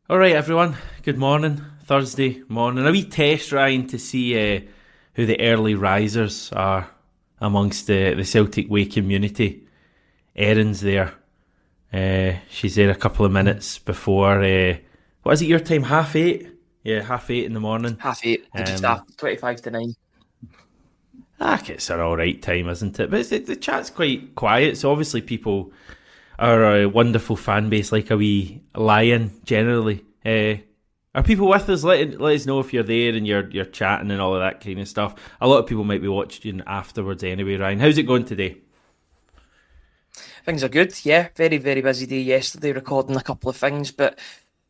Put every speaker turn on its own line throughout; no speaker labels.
Alright everyone, good morning, Thursday morning. A wee test, Ryan, to see who the early risers are amongst the Celtic Way community. Erin's there. She's there a couple of minutes before, what is it your time, 8:30? Yeah, 8:30 in the morning.
8:30, just after 25 to 9.
It's an alright time, isn't it? But the chat's quite quiet, so obviously people are a wonderful fan base, like a wee lion, generally. Are people with us? Let us know if you're there and you're chatting and all of that kind of stuff. A lot of people might be watching afterwards anyway, Ryan. How's it going today?
Things are good, yeah. Very, very busy day yesterday, recording a couple of things, but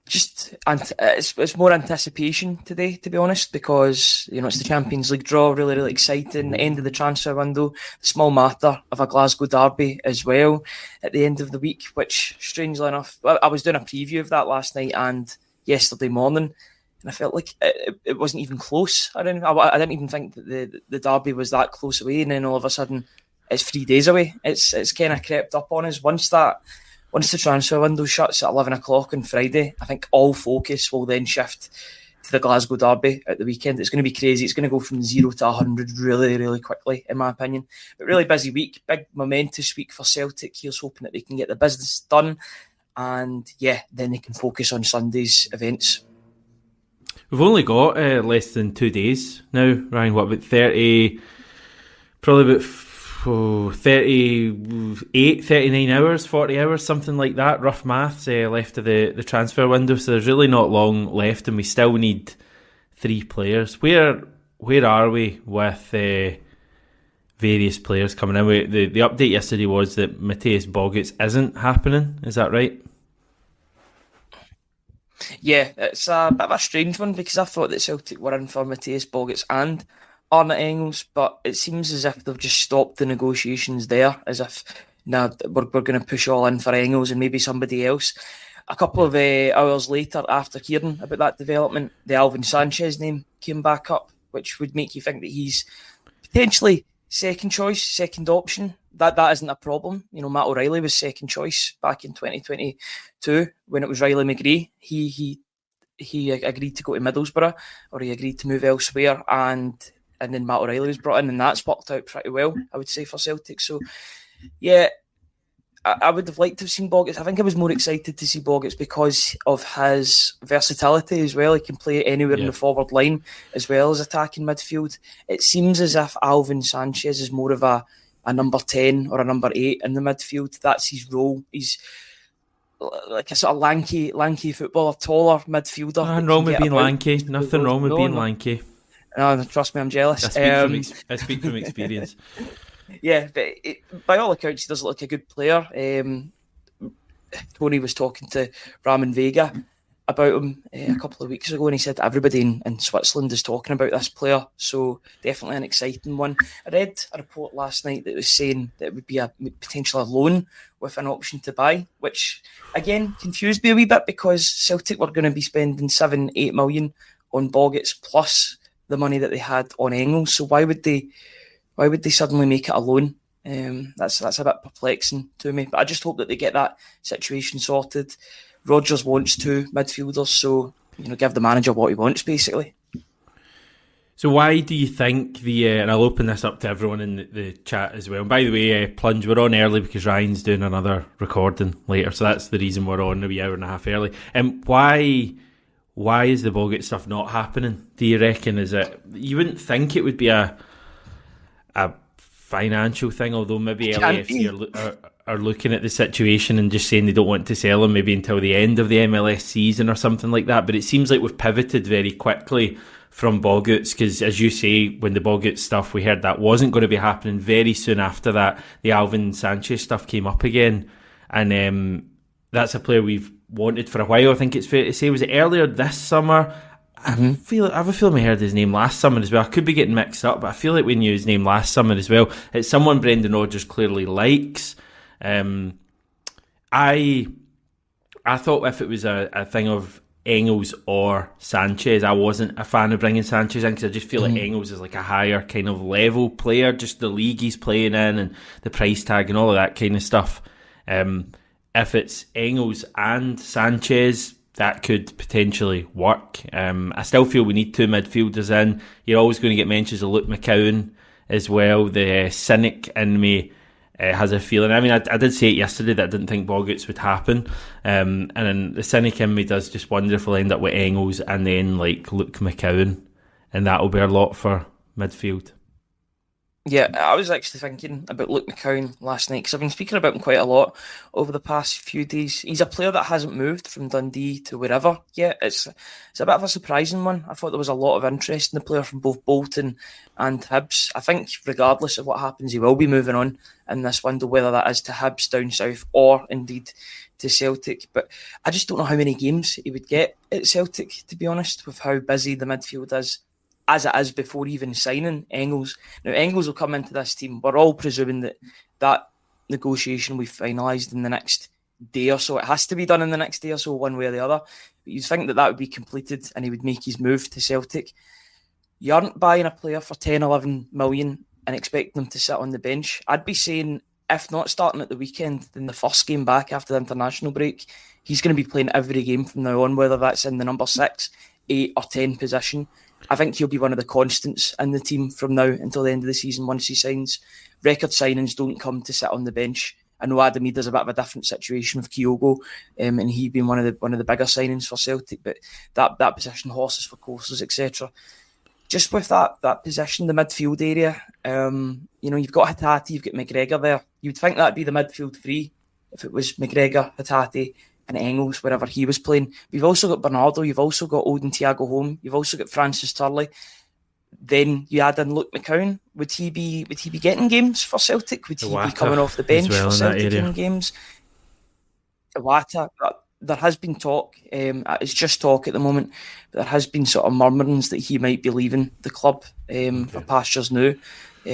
just it's more anticipation today, to be honest, because it's the Champions League draw, really, really exciting. The end of the transfer window, the small matter of a Glasgow derby as well at the end of the week, which, strangely enough, I was doing a preview of that last night and yesterday morning, and I felt like it wasn't even close. I didn't even think that the derby was that close away, and then all of a sudden it's 3 days away. It's kind of crept up on us. Once the transfer window shuts at 11 o'clock on Friday, I think all focus will then shift to the Glasgow derby at the weekend. It's going to be crazy. It's going to go from 0 to 100 really, really quickly, in my opinion. But really busy week, big momentous week for Celtic. Here's hoping that they can get the business done. And yeah, then they can focus on Sunday's events.
We've only got less than 2 days now, Ryan. What, about 30, probably about 38, 39 hours, 40 hours, something like that, rough maths, left of the transfer window. So there's really not long left, and we still need 3 players. Where are we with various players coming in? The update yesterday was that Mateusz Bogusz isn't happening. Is that right?
Yeah, it's a bit of a strange one, because I thought that Celtic were in for Mateusz Bogusz and Arne Engels, but it seems as if they've just stopped the negotiations there, as if we're going to push all in for Engels and maybe somebody else. A couple of hours later, after hearing about that development, the Alvyn Sanches name came back up, which would make you think that he's potentially second choice, second option. That isn't a problem. Matt O'Reilly was second choice back in 2022 when it was Riley McGree. He agreed to go to Middlesbrough, or he agreed to move elsewhere, and then Matt O'Reilly was brought in, and that's worked out pretty well, I would say, for Celtic. So, yeah, I would have liked to have seen Bogusz. I think I was more excited to see Bogusz because of his versatility as well. He can play anywhere in the forward line as well as attacking midfield. It seems as if Alvyn Sanches is more of a number 10 or a number 8 in the midfield. That's his role. He's like a sort of lanky footballer, taller midfielder.
Nothing wrong with being lanky. Nothing wrong with being lanky.
No, trust me, I'm jealous.
I speak from experience.
Yeah, but by all accounts, he does look like a good player. Tony was talking to Ramon Vega about him a couple of weeks ago, and he said everybody in Switzerland is talking about this player, so definitely an exciting one. I read a report last night that was saying that it would be a potential loan with an option to buy, which again confused me a wee bit, because Celtic were going to be spending 7-8 million on Bogusz plus the money that they had on Engels. So why would they suddenly make it a loan? That's a bit perplexing to me. But I just hope that they get that situation sorted. Rodgers wants 2 midfielders, so give the manager what he wants, basically.
So why do you think and I'll open this up to everyone in the chat as well. And by the way, Plunge, we're on early because Ryan's doing another recording later, so that's the reason we're on a wee hour and a half early. Why is the Bogusz stuff not happening, do you reckon? Is it, you wouldn't think it would be a financial thing, although maybe LAFC are looking at the situation and just saying they don't want to sell him maybe until the end of the MLS season or something like that. But it seems like we've pivoted very quickly from Bogusz, because as you say, when the Bogusz stuff, we heard that wasn't going to be happening. Very soon after that, the Alvyn Sanches stuff came up again, and that's a player we've wanted for a while. I think it's fair to say, was it earlier this summer? I have a feeling we heard his name last summer as well. I could be getting mixed up, but I feel like we knew his name last summer as well. It's someone Brendan Rodgers clearly likes. I thought if it was a thing of Engels or Sanches, I wasn't a fan of bringing Sanches in, because I just feel like Engels is like a higher kind of level player, just the league he's playing in and the price tag and all of that kind of stuff. If it's Engels and Sanches, that could potentially work. I still feel we need two midfielders in. You're always going to get mentions of Luke McCowan as well. The cynic in me has a feeling. I mean, I did say it yesterday that I didn't think Bogut's would happen. And then the cynic in me does just wonder if we'll end up with Engels and then like Luke McCowan, and that'll be our lot for midfield.
Yeah, I was actually thinking about Luke McCowan last night because I've been speaking about him quite a lot over the past few days. He's a player that hasn't moved from Dundee to wherever yet. It's a bit of a surprising one. I thought there was a lot of interest in the player from both Bolton and Hibs. I think regardless of what happens, he will be moving on in this window, whether that is to Hibs down south or indeed to Celtic. But I just don't know how many games he would get at Celtic, to be honest, with how busy the midfield is, as it is before even signing Engels. Now, Engels will come into this team. We're all presuming that negotiation will be finalised in the next day or so. It has to be done in the next day or so, one way or the other. But you'd think that would be completed and he would make his move to Celtic. You aren't buying a player for 10, 11 million and expecting them to sit on the bench. I'd be saying, if not starting at the weekend, then the first game back after the international break, he's going to be playing every game from now on, whether that's in the number 6, 8 or 10 position. I think he'll be one of the constants in the team from now until the end of the season once he signs. Record signings don't come to sit on the bench. I know Adam Ida's a bit of a different situation with Kyogo, and he being one of the bigger signings for Celtic, but that position, horses for courses, etc. Just with that position, the midfield area, you've got Hatate, you've got McGregor there. You'd think that'd be the midfield three if it was McGregor, Hatate and Engels, wherever he was playing. We've also got Bernardo, you've also got Odin Thiago Holm, you've also got Francis Turley. Then you add in Luke McCowan. Would he be getting games for Celtic? Would he be coming off the bench for Celtic in games? Iwata, there has been talk, it's just talk at the moment, but there has been sort of murmurings that he might be leaving the club for pastures new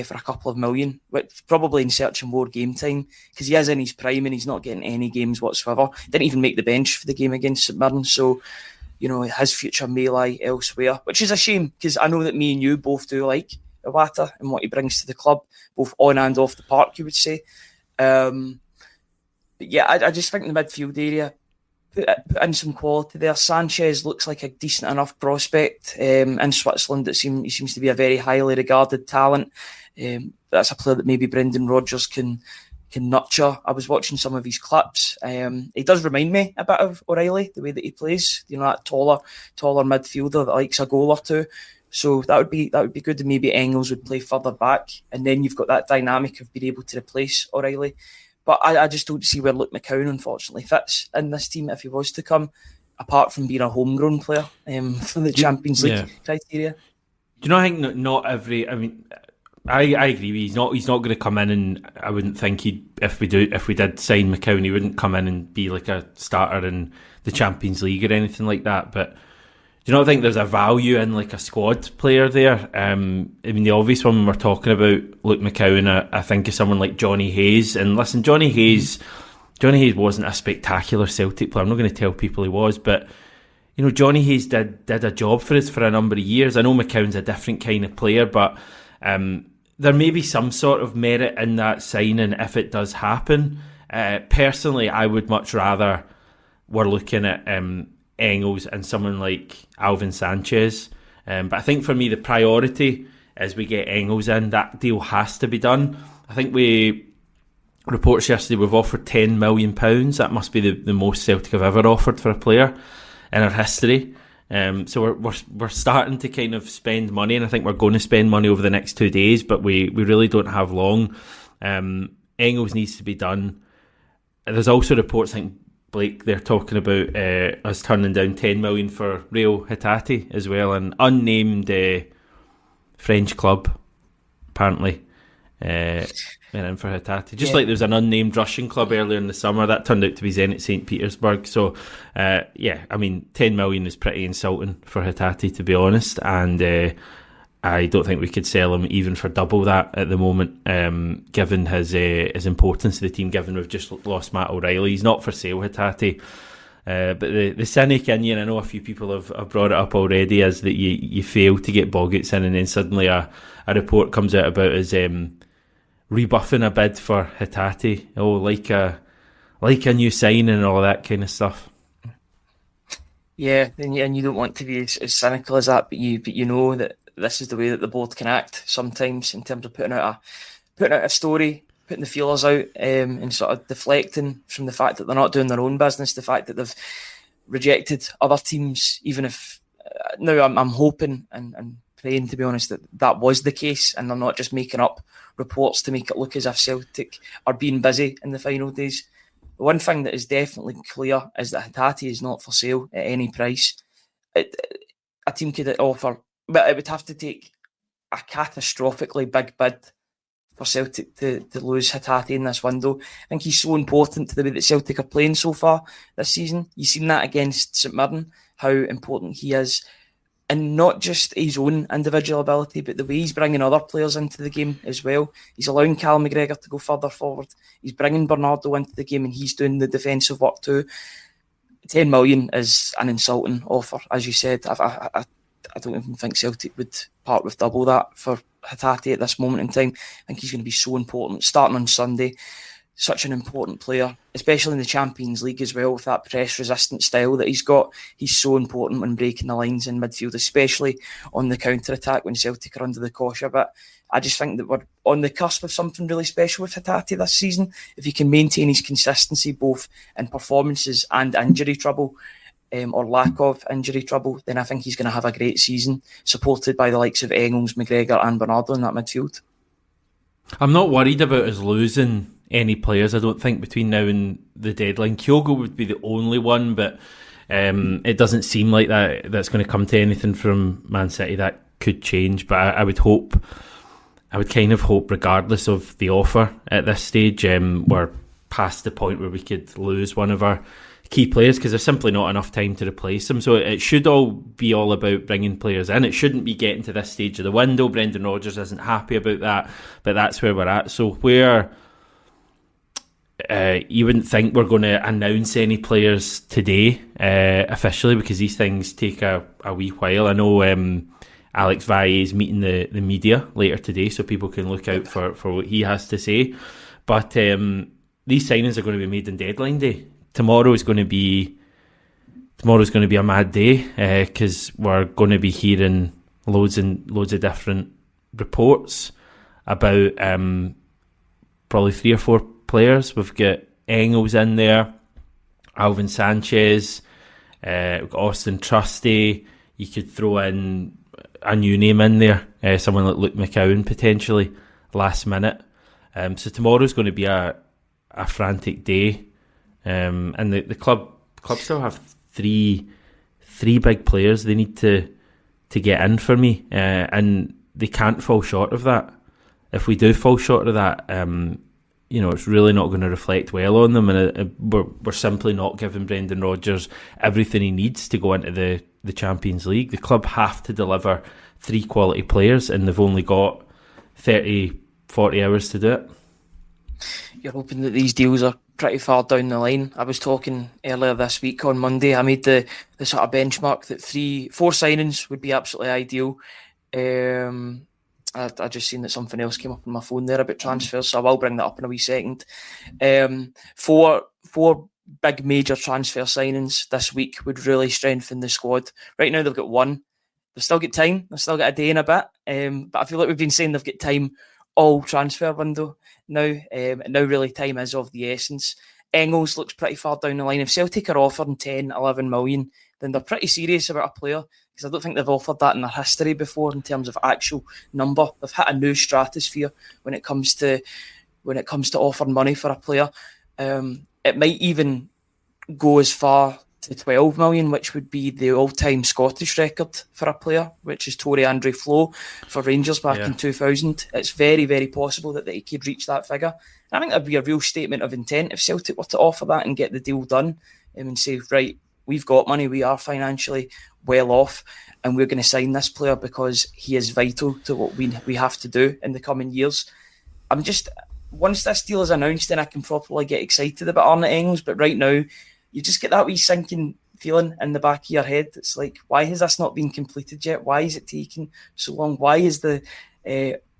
for a couple of million, which probably in search of more game time, because he is in his prime and he's not getting any games whatsoever. Didn't even make the bench for the game against St Mirren, so his future may lie elsewhere, which is a shame, because I know that me and you both do like Iwata and what he brings to the club, both on and off the park, you would say. But yeah, I just think the midfield area, put in some quality there. Sanches looks like a decent enough prospect in Switzerland. He seems to be a very highly regarded talent. That's a player that maybe Brendan Rodgers can nurture. I was watching some of his clips. He does remind me a bit of O'Reilly, the way that he plays. That taller midfielder that likes a goal or two. So that would be good. And maybe Engels would play further back, and then you've got that dynamic of being able to replace O'Reilly. But I just don't see where Luke McCowan unfortunately fits in this team if he was to come, apart from being a homegrown player for the Champions League criteria.
Do you know? I think not every. I mean, I agree with you. He's not going to come in, and I wouldn't think if we did sign McCowan, he wouldn't come in and be like a starter in the Champions League or anything like that. But do you not think there's a value in like a squad player there? I mean, the obvious one when we're talking about Luke McCowan, I think is someone like Johnny Hayes. And listen, Johnny Hayes wasn't a spectacular Celtic player. I'm not going to tell people he was, but Johnny Hayes did a job for us for a number of years. I know McCowan's a different kind of player, but there may be some sort of merit in that signing if it does happen. Personally, I would much rather we're looking at Engels and someone like Alvyn Sanches. But I think for me, the priority is we get Engels in. That deal has to be done. I think reports yesterday we've offered £10 million. That must be the most Celtic have ever offered for a player in our history. So we're starting to kind of spend money, and I think we're going to spend money over the next 2 days, but we really don't have long. Engels needs to be done. There's also reports, I think, Blake, they're talking about us turning down 10 million for Reo Hatate as well, an unnamed French club apparently went in for Hatate, just like there was an unnamed Russian club earlier in the summer that turned out to be Zenit St. Petersburg. So I mean 10 million is pretty insulting for Hatate, to be honest, and I don't think we could sell him even for double that at the moment, given his importance to the team, given we've just lost Matt O'Reilly. He's not for sale, Hatate. But the cynic in you, and I know a few people have brought it up already, is that you fail to get Bogut's in, and then suddenly a report comes out about his rebuffing a bid for Hatate. Oh, like a new signing and all that kind of stuff.
Yeah, and you don't want to be as cynical as that, but you know that this is the way that the board can act sometimes in terms of putting out a story, putting the feelers out, and sort of deflecting from the fact that they're not doing their own business, the fact that they've rejected other teams, even if now I'm hoping and praying, to be honest, that that was the case, and they're not just making up reports to make it look as if Celtic are being busy in the final days. The one thing that is definitely clear is that Hatate is not for sale at any price. A team could offer, but it would have to take a catastrophically big bid for Celtic to lose Hatate in this window. I think he's so important to the way that Celtic are playing so far this season. You've seen that against St Mirren, how important he is, and not just his own individual ability, but the way he's bringing other players into the game as well. He's allowing Cal McGregor to go further forward. He's bringing Bernardo into the game, and he's doing the defensive work too. 10 million is an insulting offer, as you said. I don't even think Celtic would part with double that for Hatate at this moment in time. I think he's going to be so important, starting on Sunday. Such an important player, especially in the Champions League as well, with that press-resistant style that he's got. He's so important when breaking the lines in midfield, especially on the counter-attack when Celtic are under the cosh a bit. I just think that we're on the cusp of something really special with Hatate this season. If he can maintain his consistency both in performances and injury trouble, or lack of injury trouble, then I think he's going to have a great season, supported by the likes of Engels, McGregor and Bernardo in that midfield.
I'm not worried about us losing any players, I don't think, between now and the deadline. Kyogo would be the only one, but it doesn't seem like that's going to come to anything from Man City. That could change, but I would kind of hope, regardless of the offer at this stage, we're past the point where we could lose one of our key players, because there's simply not enough time to replace them. So it should all be all about bringing players in. It shouldn't be getting to this stage of the window. Brendan Rodgers isn't happy about that, but that's where we're at. So where you wouldn't think we're going to announce any players today officially, because these things take a wee while. I know Alex Valle is meeting the media later today, so people can look out for what he has to say. But these signings are going to be made on deadline day. Tomorrow's going to be a mad day, because we're going to be hearing loads of different reports about probably 3 or 4 players. We've got Engels in there, Alvyn Sanches, we've got Austin Trusty. You could throw in a new name in there, someone like Luke McCowan potentially last minute. So tomorrow's going to be a frantic day. And the club still have three big players they need to get in for me, and they can't fall short of that. If we do fall short of that, it's really not going to reflect well on them, and we're simply not giving Brendan Rodgers everything he needs to go into the Champions League. The club have to deliver 3 quality players, and they've only got 30-40 hours to do it.
You're hoping that these deals are pretty far down the line. I was talking earlier this week on Monday. I made the sort of benchmark that 4 signings would be absolutely ideal. I just seen that something else came up on my phone there about transfers, so I will bring that up in a wee second. 4 big major transfer signings this week would really strengthen the squad. Right now they've got 1. They've still got time. They've still got a day and a bit. But I feel like we've been saying they've got time all transfer window now. Now really time is of the essence. Engels looks pretty far down the line. If Celtic are offering 10, 11 million, then they're pretty serious about a player, because I don't think they've offered that in their history before in terms of actual number. They've hit a new stratosphere when it comes to offering money for a player. It might even go as far to 12 million, which would be the all-time Scottish record for a player, which is Tore Andre Flo for Rangers back in 2000. It's very, very possible that he could reach that figure. And I think that'd be a real statement of intent if Celtic were to offer that and get the deal done, and say, right, we've got money, we are financially well off, and we're going to sign this player because he is vital to what we have to do in the coming years. Once this deal is announced, then I can properly get excited about Arne Engels, but right now, you just get that wee sinking feeling in the back of your head. It's like, why has this not been completed yet? Why is it taking so long? Why is the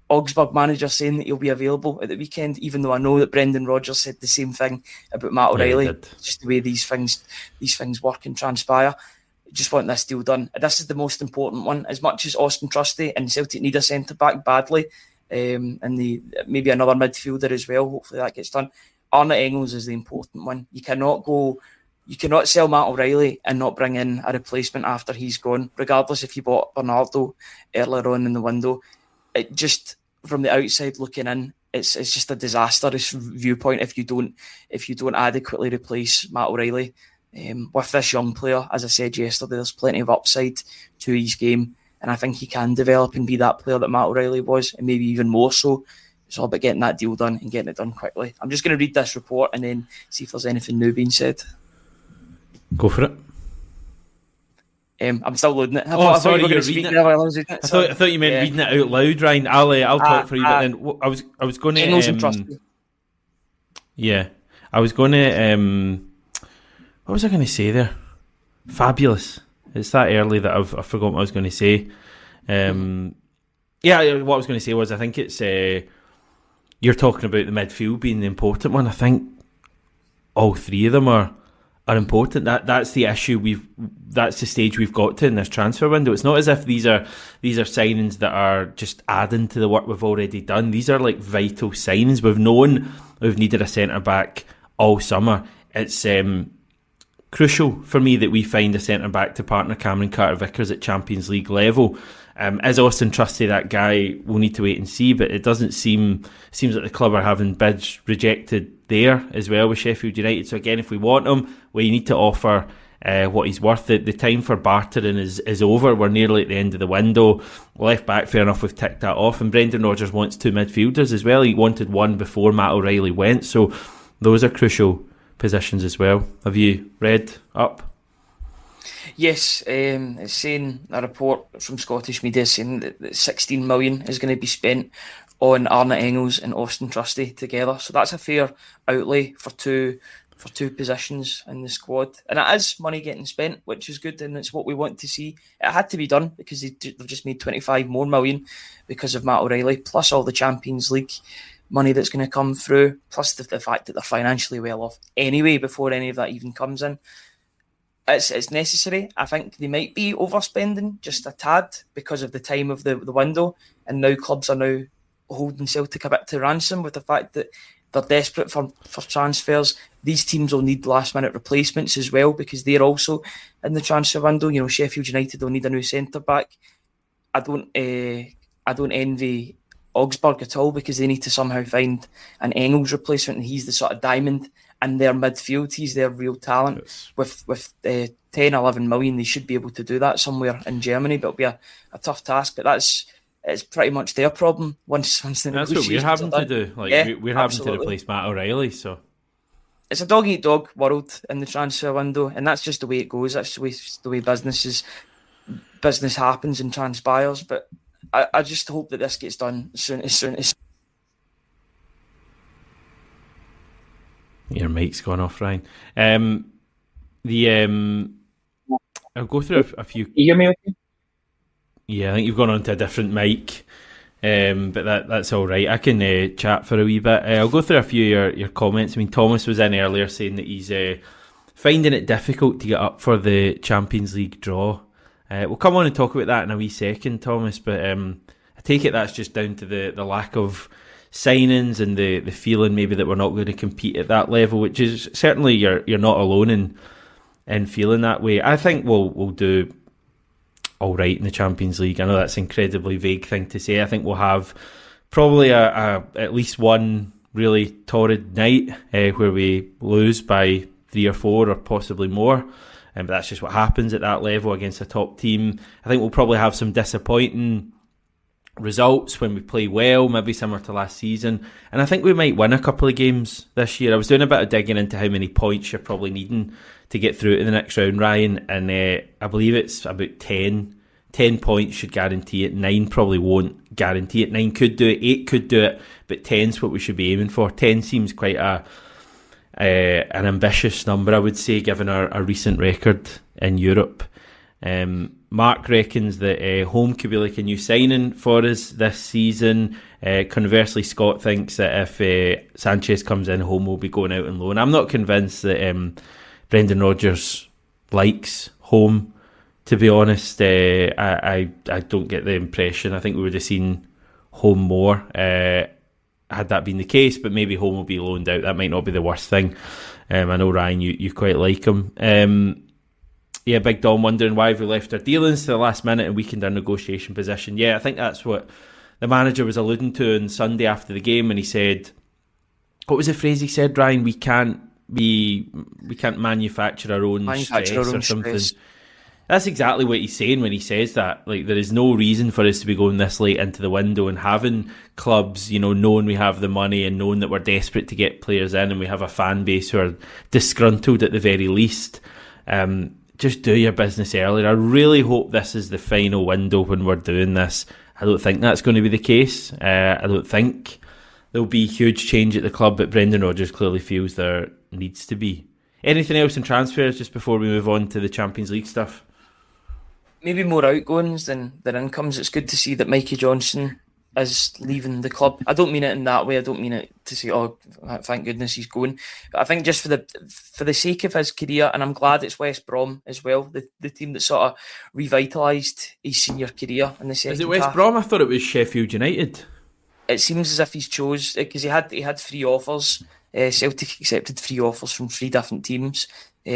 Augsburg manager saying that he'll be available at the weekend, even though I know that Brendan Rodgers said the same thing about Matt O'Reilly? Just the way these things work and transpire. just want this deal done. This is the most important one. As much as Austin Trusty and Celtic need a centre-back badly, and maybe another midfielder as well, hopefully that gets done, Arne Engels is the important one. You cannot sell Matt O'Reilly and not bring in a replacement after he's gone, regardless if you bought Bernardo earlier on in the window. It just, from the outside looking in, it's just a disastrous viewpoint if you don't adequately replace Matt O'Reilly. With this young player, as I said yesterday, there's plenty of upside to his game, and I think he can develop and be that player that Matt O'Reilly was, and maybe even more so. It's all about getting that deal done and getting it done quickly. I'm just going to read this report and then see if there's anything new being said.
Go for it.
I'm still loading it.
Sorry, you're reading it. I thought you meant reading it out loud, Ryan. I'll talk for you, but then I was going to. I was going to. What was I going to say there? Fabulous. It's that early that I've forgotten what I was going to say. What I was going to say was I think it's you're talking about the midfield being the important one. I think all three of them are important. That's the issue. That's the stage we've got to in this transfer window. It's not as if these are signings that are just adding to the work we've already done. These are like vital signings. We've known we've needed a centre back all summer. It's crucial for me that we find a centre back to partner Cameron Carter-Vickers at Champions League level. Is Austin Trusty that guy? We'll need to wait and see, but it doesn't seems like the club are having bids rejected there as well with Sheffield United. So again, if we want him, we need to offer what he's worth. The time for bartering is over. We're nearly at the end of the window. Left back, fair enough, we've ticked that off, and Brendan Rodgers wants two midfielders as well. He wanted one before Matt O'Reilly went, so those are crucial positions as well. Have you read up?
Yes, it's saying a report from Scottish media saying that 16 million is going to be spent on Arne Engels and Austin Trusty together. So that's a fair outlay for two positions in the squad, and it is money getting spent, which is good, and it's what we want to see. It had to be done because they've just made 25 more million because of Matt O'Reilly, plus all the Champions League money that's going to come through, plus the fact that they're financially well off anyway before any of that even comes in. It's necessary. I think they might be overspending just a tad because of the time of the window, and now clubs are now holding Celtic a bit to ransom with the fact that they're desperate for transfers. These teams will need last minute replacements as well because they're also in the transfer window. You know, Sheffield United will need a new centre back. I don't envy Augsburg at all because they need to somehow find an Engels replacement, and he's the sort of diamond in their midfield. He's their real talent. Yes. With 10, 11 million, they should be able to do that somewhere in Germany, but it'll be a tough task. But it's pretty much their problem once the
that's what we're having to do. We're having to replace Matt O'Reilly. So
it's a dog eat dog world in the transfer window, and that's just the way it goes. That's the way business happens and transpires. But I just hope that this gets done as soon as.
Your mic's gone off, Ryan. I'll go through a few.
You hear me okay?
Yeah, I think you've gone on to a different mic, but that's all right. I can chat for a wee bit. I'll go through a few of your comments. I mean, Thomas was in earlier saying that he's finding it difficult to get up for the Champions League draw. We'll come on and talk about that in a wee second, Thomas, but I take it that's just down to the lack of signings and the feeling maybe that we're not going to compete at that level, which is certainly you're not alone in feeling that way. I think we'll do all right in the Champions League. I know that's an incredibly vague thing to say. I think we'll have probably at least one really torrid night where we lose by 3 or 4 or possibly more. But that's just what happens at that level against a top team. I think we'll probably have some disappointing results when we play well, maybe similar to last season. And I think we might win a couple of games this year. I was doing a bit of digging into how many points you're probably needing to get through to the next round, Ryan. And I believe it's about 10. 10 points should guarantee it. 9 probably won't guarantee it. 9 could do it. 8 could do it. But 10's what we should be aiming for. 10 seems quite an ambitious number, I would say, given our recent record in Europe. Mark reckons that home could be like a new signing for us this season. Conversely, Scott thinks that if Sanchez comes in, home will be going out on loan. I'm not convinced that Brendan Rodgers likes home To be honest, I don't get the impression. I think we would have seen Home more had that been the case, but maybe Home will be loaned out. That might not be the worst thing. I know, Ryan, you quite like him. Yeah, Big Dom wondering why we left our dealings to the last minute and weakened our negotiation position. Yeah, I think that's what the manager was alluding to on Sunday after the game when he said, what was the phrase he said, Ryan? We can't manufacture our own stress or something. Stress. That's exactly what he's saying when he says that. Like, there is no reason for us to be going this late into the window and having clubs, knowing we have the money and knowing that we're desperate to get players in and we have a fan base who are disgruntled at the very least. Just do your business earlier. I really hope this is the final window when we're doing this. I don't think that's going to be the case. I don't think there'll be huge change at the club, but Brendan Rodgers clearly feels there needs to be. Anything else in transfers just before we move on to the Champions League stuff?
Maybe more outgoings than incomes. It's good to see that Mikey Johnston is leaving the club. I don't mean it in that way. I don't mean it to say, oh, thank goodness he's going. But I think just for the sake of his career, and I'm glad it's West Brom as well, the team that sort of revitalised his senior career in the second half.
Is it West Brom? I thought it was Sheffield United.
It seems as if he's chose, because he had 3 offers. Celtic accepted 3 offers from 3 different teams.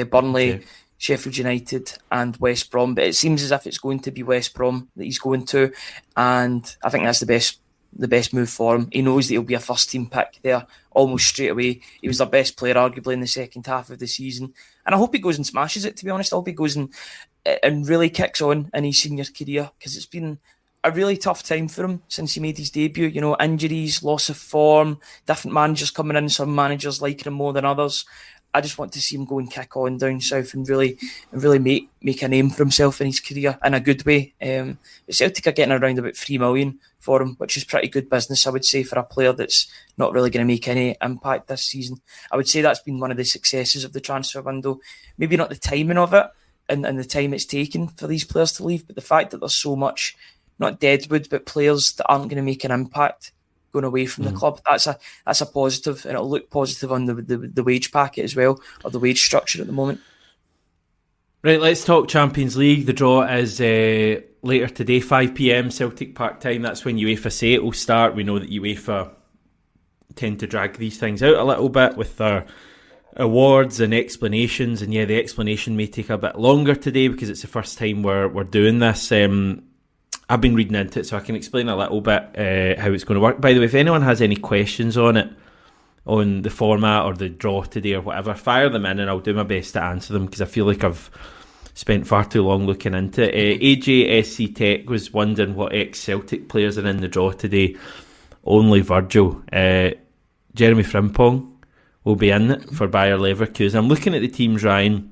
Burnley, okay, Sheffield United and West Brom, but it seems as if it's going to be West Brom that he's going to, and I think that's the best move for him. He knows that he'll be a first team pick there almost straight away. He was their best player arguably in the second half of the season, and I hope he goes and smashes it, to be honest. I hope he goes and really kicks on in his senior career, because it's been a really tough time for him since he made his debut. Injuries, loss of form, different managers coming in, some managers liking him more than others. I just want to see him go and kick on down south and really make a name for himself in his career in a good way. But Celtic are getting around about 3 million for him, which is pretty good business, I would say, for a player that's not really going to make any impact this season. I would say that's been one of the successes of the transfer window. Maybe not the timing of it and the time it's taken for these players to leave, but the fact that there's so much, not deadwood, but players that aren't going to make an impact going away from the club. That's a positive, and it'll look positive on the wage packet as well, or the wage structure at the moment.
Right, let's talk Champions League. The draw is later today, 5 PM Celtic Park time. That's when UEFA say it will start. We know that UEFA tend to drag these things out a little bit with their awards and explanations, and yeah, the explanation may take a bit longer today because it's the first time we're doing this. I've been reading into it, so I can explain a little bit how it's going to work. By the way, if anyone has any questions on it, on the format or the draw today or whatever, fire them in and I'll do my best to answer them, because I feel like I've spent far too long looking into it. AJSC Tech was wondering what ex-Celtic players are in the draw today. Only Virgil. Jeremy Frimpong will be in it for Bayer Leverkusen. I'm looking at the teams, Ryan,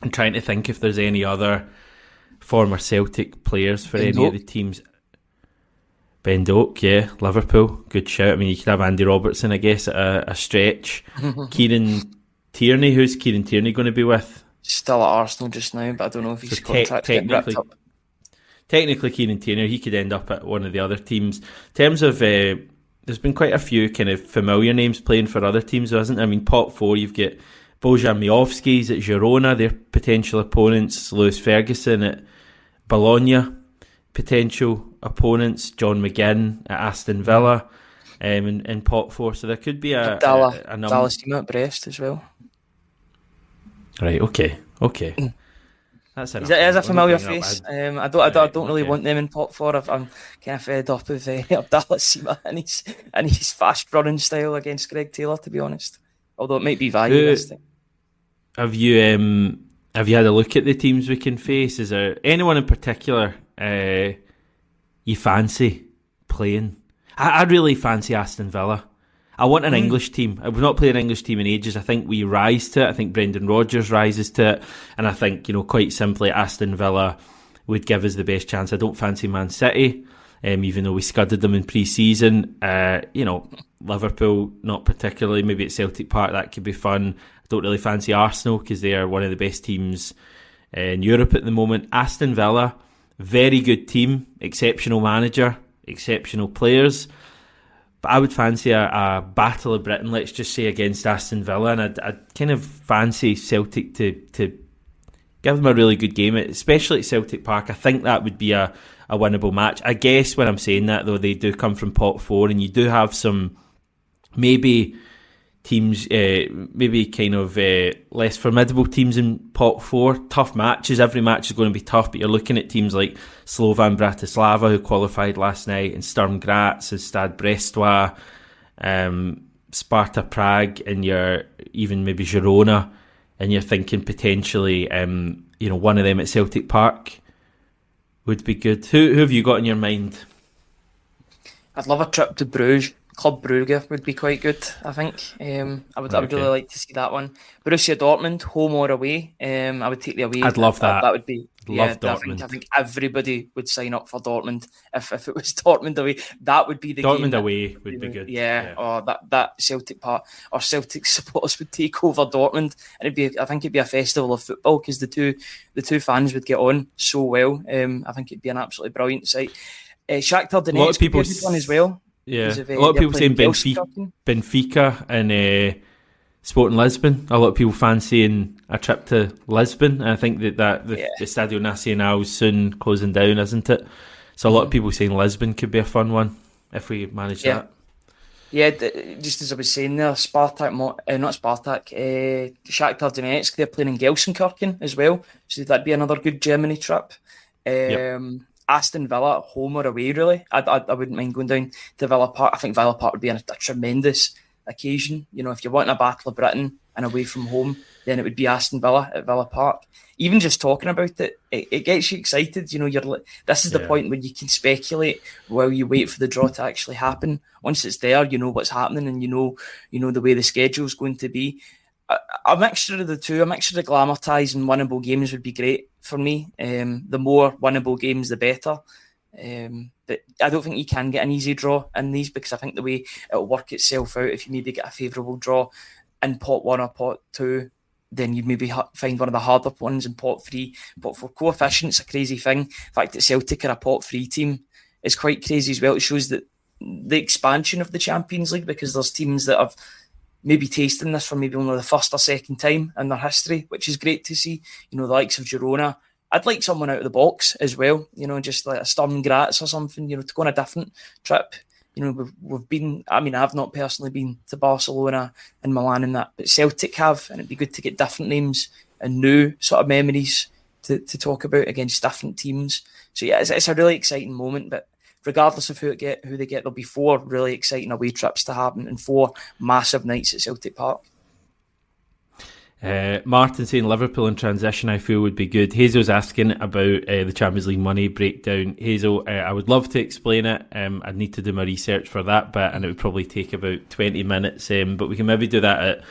and trying to think if there's any other former Celtic players for any of the teams. Ben Doak, yeah, Liverpool, good shout. I mean, you could have Andy Robertson, I guess, at a stretch. Kieran Tierney, who's Kieran Tierney going to be with?
Still at Arsenal just now, but I don't know if he's contract getting wrapped up.
Technically, Kieran Tierney, he could end up at one of the other teams. In terms of, there's been quite a few kind of familiar names playing for other teams, hasn't there? I mean, pot 4, you've got Bojan Miovski's at Girona, their potential opponents. Lewis Ferguson at Bologna, potential opponents. John McGinn at Aston Villa, in pot 4. So there could be a number.
Dallas team at Brest as well.
Right. Okay. That's enough.
It is a familiar face. I don't really want them in pot 4. I'm kind of fed up of Dallas Sima and his fast running style against Greg Taylor, to be honest. Although it might be value this thing.
Have you had a look at the teams we can face? Is there anyone in particular you fancy playing? I'd really fancy Aston Villa. I want an English team. We've not played an English team in ages. I think we rise to it. I think Brendan Rodgers rises to it. And I think, quite simply, Aston Villa would give us the best chance. I don't fancy Man City, even though we scudded them in pre-season. Liverpool, not particularly. Maybe at Celtic Park, that could be fun. I don't really fancy Arsenal because they are one of the best teams in Europe at the moment. Aston Villa, very good team, exceptional manager, exceptional players. But I would fancy a Battle of Britain, let's just say, against Aston Villa, and I'd kind of fancy Celtic to Give them a really good game, especially at Celtic Park. I think that would be a winnable match. I guess when I'm saying that, though, they do come from pot 4, and you do have some maybe teams, maybe kind of less formidable teams in pot 4. Tough matches. Every match is going to be tough, but you're looking at teams like Slovan Bratislava, who qualified last night, and Sturm Graz, and Stade Brestois, Sparta Prague, and even maybe Girona, and you're thinking potentially, one of them at Celtic Park would be good. Who have you got in your mind?
I'd love a trip to Bruges. Club Brugge would be quite good, I think. I would really like to see that one. Borussia Dortmund, home or away. I would take the away.
I'd love that.
That would be...
Love Dortmund.
I think everybody would sign up for Dortmund if it was Dortmund away. That would be the
Dortmund
game
away would be good.
Yeah. Oh, that Celtic part or Celtic supporters would take over Dortmund, and I think it'd be a festival of football because the two fans would get on so well. I think it'd be an absolutely brilliant sight. Shakhtar Donetsk, a lot of people would be a good one as well.
Yeah, a lot of people saying Benfica and Sporting Lisbon. A lot of people fancying a trip to Lisbon. And I think that the Estadio Nacional is soon closing down, isn't it? So a lot of people saying Lisbon could be a fun one if we manage that.
Yeah, just as I was saying there, Shakhtar Donetsk, they're playing in Gelsenkirchen as well. So that'd be another good Germany trip. Aston Villa, home or away, really. I wouldn't mind going down to Villa Park. I think Villa Park would be a tremendous occasion. If you're wanting a Battle of Britain and away from home, then it would be Aston Villa at Villa Park. Even just talking about it gets you excited. This is the point where you can speculate while you wait for the draw to actually happen. Once it's there, you know what's happening, and you know the way the schedule's going to be. A mixture of the two, a mixture of glamour ties and winnable games would be great for me. The more winnable games, the better. But I don't think you can get an easy draw in these, because I think the way it'll work itself out, if you maybe get a favourable draw in pot 1 or pot 2, then you'd maybe find one of the harder ones in pot 3. Pot 4 coefficient's a crazy thing. The fact that Celtic are a pot 3 team is quite crazy as well. It shows that the expansion of the Champions League, because there's teams that have maybe tasting this for maybe only the first or second time in their history, which is great to see. The likes of Girona. I'd like someone out of the box as well, just like a Sturm Graz or something, to go on a different trip. We've been, I've not personally been to Barcelona and Milan and that, but Celtic have, and it'd be good to get different names and new sort of memories to talk about against different teams. So yeah, it's a really exciting moment, but regardless of who they get, there'll be 4 really exciting away trips to happen and 4 massive nights at Celtic Park.
Martin saying Liverpool in transition, I feel would be good. Hazel's asking about the Champions League money breakdown. Hazel, I would love to explain it. I'd need to do my research for that bit, and it would probably take about 20 minutes. But we can maybe do that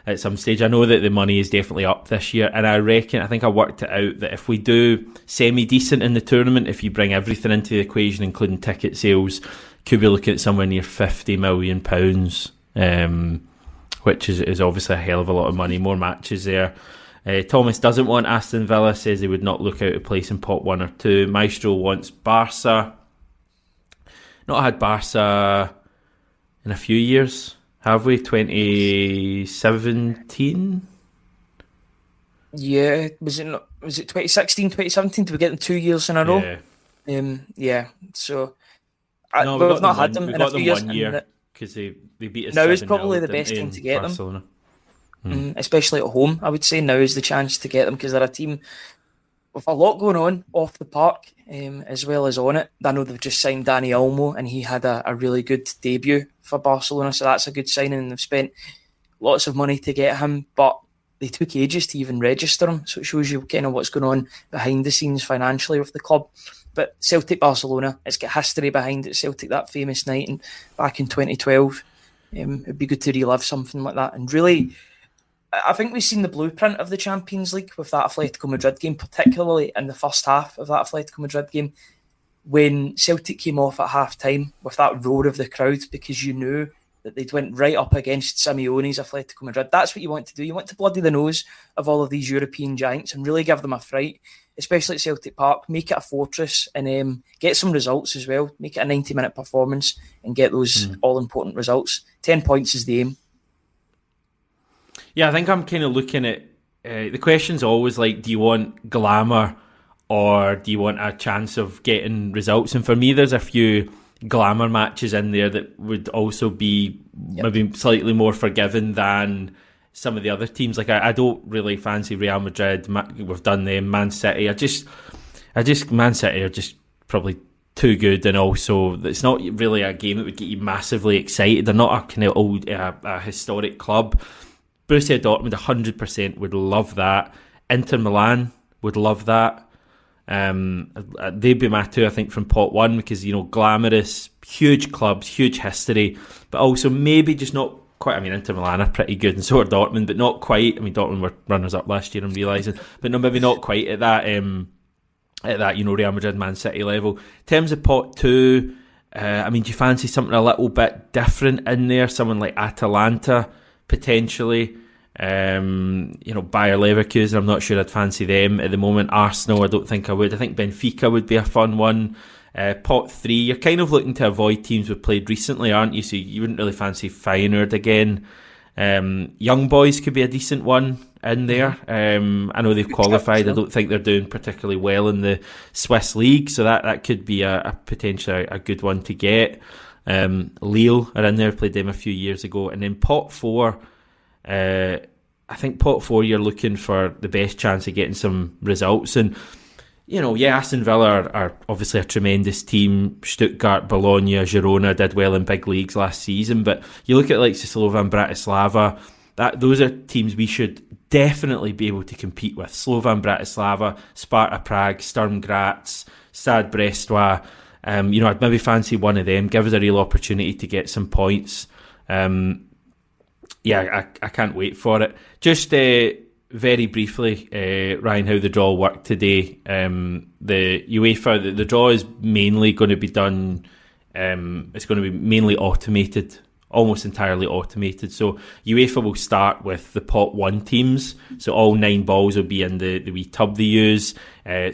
at some stage. I know that the money is definitely up this year, and I think I worked it out that if we do semi-decent in the tournament, if you bring everything into the equation, including ticket sales, could be looking at somewhere near £50 million, which is obviously a hell of a lot of money. More matches there. Thomas doesn't want Aston Villa, says he would not look out of place in pot 1 or 2. Maestro wants Barca. Not had Barca in a few years, have we? 2017?
Yeah, was it 2016, 2017? Did we get them 2 years in a row? Yeah. So we've not had them in a few years. 1 year. Because they beat us. Now is probably the best time to get them, especially at home. I would say now is the chance to get them, because they're a team with a lot going on off the park as well as on it. I know they've just signed Dani Olmo, and he had a really good debut for Barcelona, so that's a good signing, and they've spent lots of money to get him, but they took ages to even register him, so it shows you kind of what's going on behind the scenes financially with the club. But Celtic Barcelona, it's got history behind it. Celtic, that famous night back in 2012. It'd be good to relive something like that. And really, I think we've seen the blueprint of the Champions League with that Atletico Madrid game, particularly in the first half of that Atletico Madrid game, when Celtic came off at half-time with that roar of the crowd, because you knew that they'd went right up against Simeone's Atletico Madrid. That's what you want to do. You want to bloody the nose of all of these European giants and really give them a fright, especially at Celtic Park. Make it a fortress and get some results as well. Make it a 90-minute performance and get those all-important results. 10 points is the aim.
Yeah, I think I'm kind of looking at the question's always like, do you want glamour or do you want a chance of getting results? And for me, there's a few glamour matches in there that would also be maybe slightly more forgiving than some of the other teams. Like I don't really fancy Real Madrid. We've done them. Man City. I just Man City are just probably too good, and also it's not really a game that would get you massively excited. They're not a kind of old, a historic club. Borussia Dortmund 100% would love that. Inter Milan would love that. They'd be my two, I think, from pot one, because, you know, glamorous, huge clubs, huge history, but also maybe just not quite. I mean, Inter Milan are pretty good, and so are Dortmund, but not quite. I mean, Dortmund were runners up last year, I'm realising, but no, maybe not quite at that, you know, Real Madrid, Man City level. In terms of pot two, I mean, do you fancy something a little bit different in there? Someone like Atalanta, potentially. You know, Bayer Leverkusen, I'm not sure I'd fancy them at the moment. Arsenal, I don't think I would. I think Benfica would be a fun one. Pot three, you're kind of looking to avoid teams we've played recently, aren't you? So you wouldn't really fancy Feyenoord again. Young Boys could be a decent one in there. I know they've qualified. I don't think they're doing particularly well in the Swiss league, so that could be a potentially a good one to get. Lille are in there, played them a few years ago. And then pot four, I think pot four, you're looking for the best chance of getting some results. And, you know, yeah, Aston Villa are obviously a tremendous team. Stuttgart, Bologna, Girona did well in big leagues last season. But you look at like Slovan Bratislava, those are teams we should definitely be able to compete with. Slovan Bratislava, Sparta Prague, Sturm Graz, Stade Brestois. You know, I'd maybe fancy one of them. Give us a real opportunity to get some points. Yeah, I can't wait for it. Just very briefly, Ryan, how the draw worked today. The UEFA, the draw is mainly going to be done, it's going to be mainly automated, almost entirely automated. So UEFA will start with the pot one teams. So all 9 balls will be in the wee tub they use.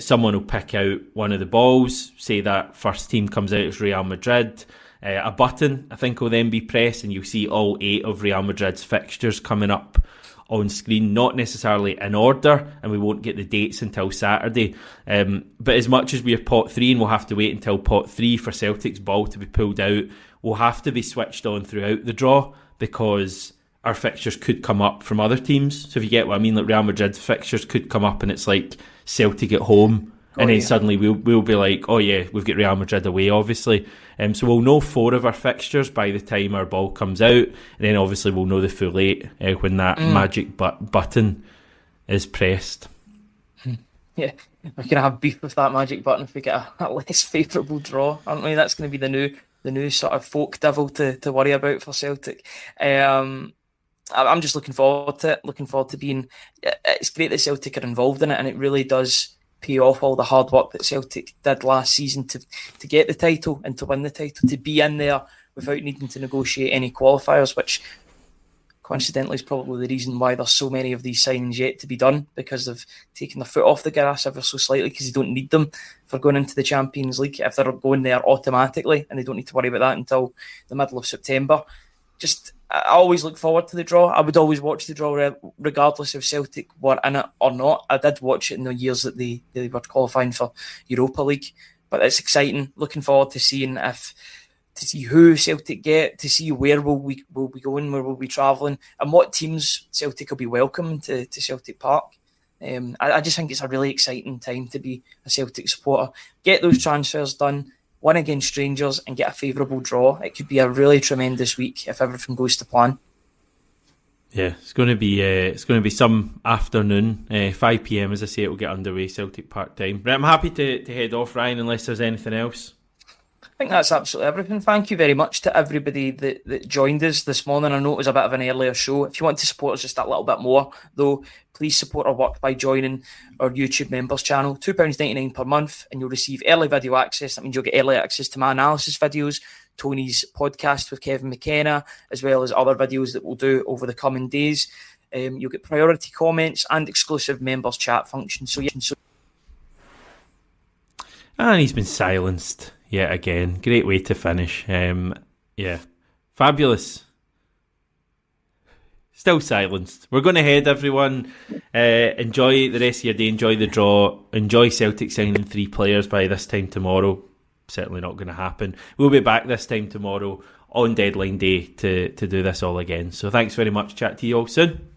Someone will pick out one of the balls, say that first team comes out as Real Madrid. A button, I think, will then be pressed, and you'll see all 8 of Real Madrid's fixtures coming up on screen, not necessarily in order, and we won't get the dates until Saturday. But as much as we're pot 3 and we'll have to wait until pot 3 for Celtic's ball to be pulled out, we'll have to be switched on throughout the draw, because our fixtures could come up from other teams. So if you get what I mean, like Real Madrid's fixtures could come up and it's like Celtic at home, and then suddenly we'll be like, oh yeah, we've got Real Madrid away, obviously. So we'll know 4 of our fixtures by the time our ball comes out, and then obviously we'll know the full 8 when that magic button is pressed.
Yeah, we're going to have beef with that magic button if we get a less favourable draw, aren't we? That's going to be the new sort of folk devil to worry about for Celtic. I'm just looking forward to it. Looking forward to being. It's great that Celtic are involved in it, and it really does pay off all the hard work that Celtic did last season to get the title and to win the title, to be in there without needing to negotiate any qualifiers, which coincidentally is probably the reason why there's so many of these signings yet to be done, because they've taken their foot off the gas ever so slightly, because they don't need them for going into the Champions League if they're going there automatically, and they don't need to worry about that until the middle of September. I always look forward to the draw. I would always watch the draw regardless if Celtic were in it or not. I did watch it in the years that they were qualifying for Europa League, but it's exciting. Looking forward to see who Celtic get, to see where will we be going, where we'll be travelling, and what teams Celtic will be welcoming to Celtic Park. I just think it's a really exciting time to be a Celtic supporter. Get those transfers done, win against strangers, and get a favourable draw. It could be a really tremendous week if everything goes to plan.
Yeah, it's going to be some afternoon, 5 p.m. as I say. It will get underway Celtic Park time. Right, I'm happy to head off, Ryan, unless there's anything else.
I think that's absolutely everything. Thank you very much to everybody that joined us this morning. I know it was a bit of an earlier show. If you want to support us just a little bit more, though, please support our work by joining our YouTube members channel. £2.99 per month, and you'll receive early video access. That means you'll get early access to my analysis videos, Tony's podcast with Kevin McKenna, as well as other videos that we'll do over the coming days. You'll get priority comments and exclusive members chat functions.
And he's been silenced yet again. Great way to finish. Yeah, fabulous. Still silenced. We're going ahead, everyone. Enjoy the rest of your day. Enjoy the draw. Enjoy Celtic signing 3 players by this time tomorrow. Certainly not going to happen. We'll be back this time tomorrow on deadline day to do this all again. So thanks very much. Chat to you all soon.